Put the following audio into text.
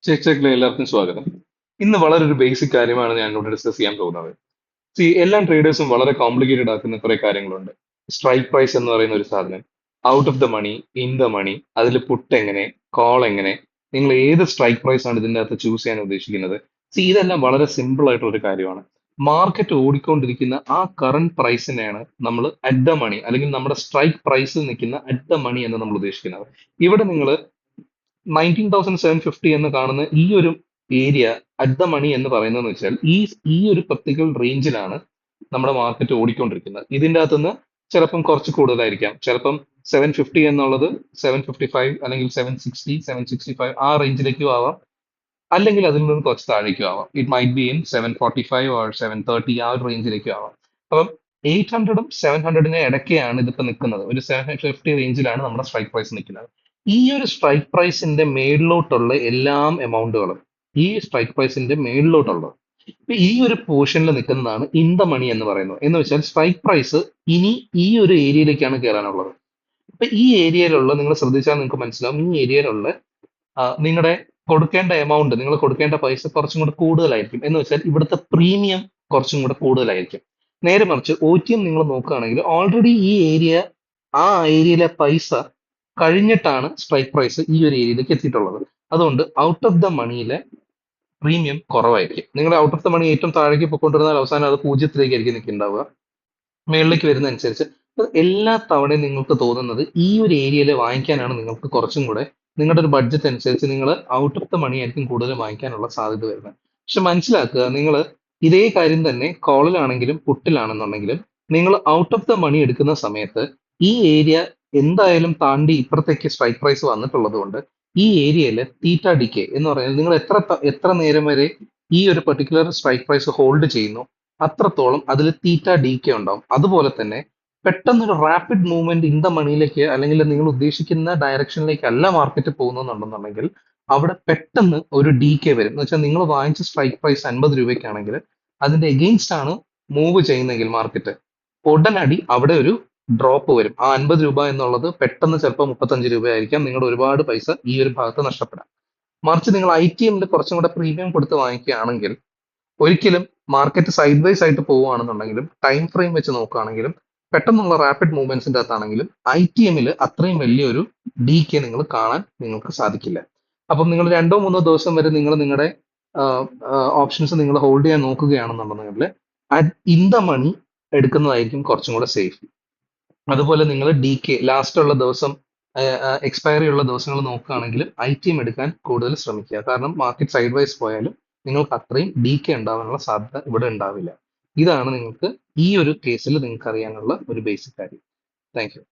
ചെക്കിലെ എല്ലാവർക്കും സ്വാഗതം. ഇന്ന് വളരെ ഒരു ബേസിക് കാര്യമാണ് ഞാൻ ഇവിടെ ഡിസ്കസ് ചെയ്യാൻ പോകുന്നത്. എല്ലാ ട്രേഡേഴ്സും വളരെ കോംപ്ലിക്കേറ്റഡ് ആക്കുന്ന കുറെ കാര്യങ്ങളുണ്ട്. സ്ട്രൈക്ക് പ്രൈസ് എന്ന് പറയുന്ന ഒരു സാധനം, out of the money, in the money, അതിൽ പുട്ട് എങ്ങനെ, കോൾ എങ്ങനെ, നിങ്ങൾ ഏത് സ്ട്രൈക്ക് പ്രൈസ് ആണ് ഇതിന്റെ അകത്ത് ചൂസ് ചെയ്യാൻ ഉദ്ദേശിക്കുന്നത്. ഇതെല്ലാം വളരെ സിമ്പിൾ ആയിട്ടുള്ള ഒരു കാര്യമാണ്. മാർക്കറ്റ് ഓടിക്കൊണ്ടിരിക്കുന്ന ആ കറന്റ് പ്രൈസിനെയാണ് നമ്മൾ അറ്റ് ദ മണി അല്ലെങ്കിൽ നമ്മുടെ സ്ട്രൈക്ക് പ്രൈസിൽ നിൽക്കുന്ന അറ്റ് ദ മണി എന്ന് നമ്മൾ ഉദ്ദേശിക്കുന്നത്. ഇവിടെ നിങ്ങൾ 19,750 എന്ന് കാണുന്ന ഈ ഒരു ഏരിയ അറ്റ് ദ മണി എന്ന് പറയുന്നതെന്ന് വെച്ചാൽ ഈ ഒരു പർട്ടിക്കുലർ റേഞ്ചിലാണ് നമ്മുടെ മാർക്കറ്റ് ഓടിക്കൊണ്ടിരിക്കുന്നത്. ഇതിന്റെ അകത്തുനിന്ന് ചിലപ്പം കുറച്ച് കൂടുതലായിരിക്കാം, ചിലപ്പം 750 എന്നുള്ളത് 755 അല്ലെങ്കിൽ 760, 765 ആ റേഞ്ചിലേക്കും ആവാം, അല്ലെങ്കിൽ അതിൽ നിന്ന് കുറച്ച് താഴേക്കും ആവാം. It might be in 745 or 730 ആ ഒരു റേഞ്ചിലേക്കും ആവാം. അപ്പം 800ഉം 700നെ ഇടയ്ക്കാണ് ഇതിപ്പോ നിൽക്കുന്നത്. ഒരു 750 റേഞ്ചിലാണ് നമ്മുടെ സ്ട്രൈക്ക് പ്രൈസ് നിൽക്കുന്നത്. ഈ ഒരു സ്ട്രൈക്ക് പ്രൈസിന്റെ മേളിലോട്ടുള്ള എല്ലാ എമൗണ്ടുകളും ഈ സ്ട്രൈക്ക് പ്രൈസിന്റെ മേളിലോട്ടുള്ളത് ഇപ്പൊ ഈ ഒരു പോർഷനിൽ നിൽക്കുന്നതാണ് ഇൻ ദ മണി എന്ന് പറയുന്നത്. എന്ന് വെച്ചാൽ സ്ട്രൈക്ക് പ്രൈസ് ഇനി ഈ ഒരു ഏരിയയിലേക്കാണ് കയറാനുള്ളത്. ഇപ്പൊ ഈ ഏരിയയിലുള്ള നിങ്ങൾ ശ്രദ്ധിച്ചാൽ നിങ്ങൾക്ക് മനസ്സിലാവും, ഈ ഏരിയയിലുള്ള നിങ്ങളുടെ കൊടുക്കേണ്ട എമൗണ്ട്, നിങ്ങൾ കൊടുക്കേണ്ട പൈസ കുറച്ചും കൂടെ കൂടുതലായിരിക്കും. എന്ന് വെച്ചാൽ ഇവിടുത്തെ പ്രീമിയം കുറച്ചും കൂടെ കൂടുതലായിരിക്കും. നേരെ മറിച്ച് ഒ ടി എം നിങ്ങൾ നോക്കുകയാണെങ്കിൽ ഓൾറെഡി ഈ ഏരിയ, ആ ഏരിയയിലെ പൈസ കഴിഞ്ഞിട്ടാണ് സ്ട്രൈക്ക് പ്രൈസ് ഈ ഒരു ഏരിയയിലേക്ക് എത്തിയിട്ടുള്ളത്. അതുകൊണ്ട് ഔട്ട് ഓഫ് ദ മണിയിലെ പ്രീമിയം കുറവായിരിക്കും. നിങ്ങൾ ഔട്ട് ഓഫ് ദ മണി ഏറ്റവും താഴേക്ക് പോയിക്കൊണ്ടിരുന്നാൽ അവസാനം അത് പൂജ്യത്തിലേക്കായിരിക്കും നിൽക്കുന്നുണ്ടാവുക. മേളിലേക്ക് വരുന്നതനുസരിച്ച് എല്ലാ തവണയും നിങ്ങൾക്ക് തോന്നുന്നത് ഈ ഒരു ഏരിയയിൽ വാങ്ങിക്കാനാണ് നിങ്ങൾക്ക് കുറച്ചും കൂടെ, നിങ്ങളുടെ ഒരു ബഡ്ജറ്റ് അനുസരിച്ച് നിങ്ങൾ ഔട്ട് ഓഫ് ദ മണി ആയിരിക്കും കൂടുതൽ വാങ്ങിക്കാനുള്ള സാധ്യത വരുന്നത്. പക്ഷെ മനസ്സിലാക്കുക, നിങ്ങൾ ഇതേ കാര്യം തന്നെ കോളിലാണെങ്കിലും പുട്ടിലാണെന്നുണ്ടെങ്കിലും നിങ്ങൾ ഔട്ട് ഓഫ് ദ മണി എടുക്കുന്ന സമയത്ത് ഈ ഏരിയ എന്തായാലും താണ്ടി ഇപ്പുറത്തേക്ക് സ്ട്രൈക്ക് പ്രൈസ് വന്നിട്ടുള്ളത് കൊണ്ട് ഈ ഏരിയയിൽ തീറ്റ ഡിക്കെ എന്ന് പറയുന്നത് നിങ്ങൾ എത്ര നേരം വരെ ഈ ഒരു പെർട്ടിക്കുലർ സ്ട്രൈക്ക് പ്രൈസ് ഹോൾഡ് ചെയ്യുന്നു അത്രത്തോളം അതിൽ തീറ്റ ഡിക്കെ ഉണ്ടാവും. അതുപോലെ തന്നെ പെട്ടെന്നൊരു റാപ്പിഡ് മൂവ്മെന്റ് ഇൻ ദ മണിയിലേക്ക് അല്ലെങ്കിൽ നിങ്ങൾ ഉദ്ദേശിക്കുന്ന ഡയറക്ഷനിലേക്ക് അല്ല മാർക്കറ്റ് പോകുന്നുണ്ടെന്നുണ്ടെങ്കിൽ അവിടെ പെട്ടെന്ന് ഒരു ഡിക്കെ വരും. എന്ന് വെച്ചാൽ നിങ്ങൾ വാങ്ങിച്ച സ്ട്രൈക്ക് പ്രൈസ് 50 രൂപയ്ക്കാണെങ്കിൽ അതിന്റെ എഗെയിൻസ്റ്റ് ആണ് മൂവ് ചെയ്യുന്നെങ്കിൽ മാർക്കറ്റ്, ഉടനടി അവിടെ ഒരു ഡ്രോപ്പ് വരും. ആ 50 രൂപ എന്നുള്ളത് പെട്ടെന്ന് ചിലപ്പോൾ 35 രൂപയായിരിക്കാം. നിങ്ങളുടെ ഒരുപാട് പൈസ ഈ ഒരു ഭാഗത്ത് നഷ്ടപ്പെടാം. മറിച്ച് നിങ്ങൾ ഐ ടി എമ്മിൽ കുറച്ചും കൂടെ പ്രീമിയം കൊടുത്ത് വാങ്ങിക്കുകയാണെങ്കിൽ ഒരിക്കലും മാർക്കറ്റ് സൈഡ് വൈസ് ആയിട്ട് പോവുകയാണെന്നുണ്ടെങ്കിലും ടൈം ഫ്രെയിം വെച്ച് നോക്കുകയാണെങ്കിലും പെട്ടെന്നുള്ള റാപ്പിഡ് മൂവ്മെന്റ്സിന്റെ അകത്താണെങ്കിലും ഐ ടി എമ്മിൽ അത്രയും വലിയൊരു ഡീക്കെ നിങ്ങൾ കാണാൻ നിങ്ങൾക്ക് സാധിക്കില്ല. അപ്പം നിങ്ങൾ 2-3 ദിവസം വരെ നിങ്ങൾ നിങ്ങളുടെ ഓപ്ഷൻസ് നിങ്ങൾ ഹോൾഡ് ചെയ്യാൻ നോക്കുകയാണെന്നുണ്ടെങ്കിൽ ഇൻ ദ മണി എടുക്കുന്നതായിരിക്കും കുറച്ചും കൂടെ സേഫ്. അതുപോലെ നിങ്ങൾ ഡി കെ ലാസ്റ്റ് ഉള്ള ദിവസം, എക്സ്പയറി ഉള്ള ദിവസങ്ങൾ നോക്കുകയാണെങ്കിലും ഐ ടി എം എടുക്കാൻ കൂടുതൽ ശ്രമിക്കുക. കാരണം മാർക്കറ്റ് സൈഡ് വൈസ് പോയാലും നിങ്ങൾക്ക് അത്രയും ഡി കെ ഉണ്ടാവാനുള്ള സാധ്യത ഇവിടെ ഉണ്ടാവില്ല. ഇതാണ് നിങ്ങൾക്ക് ഈ ഒരു കേസിൽ നിങ്ങൾക്ക് അറിയാനുള്ള ഒരു ബേസിക് കാര്യം. Thank you.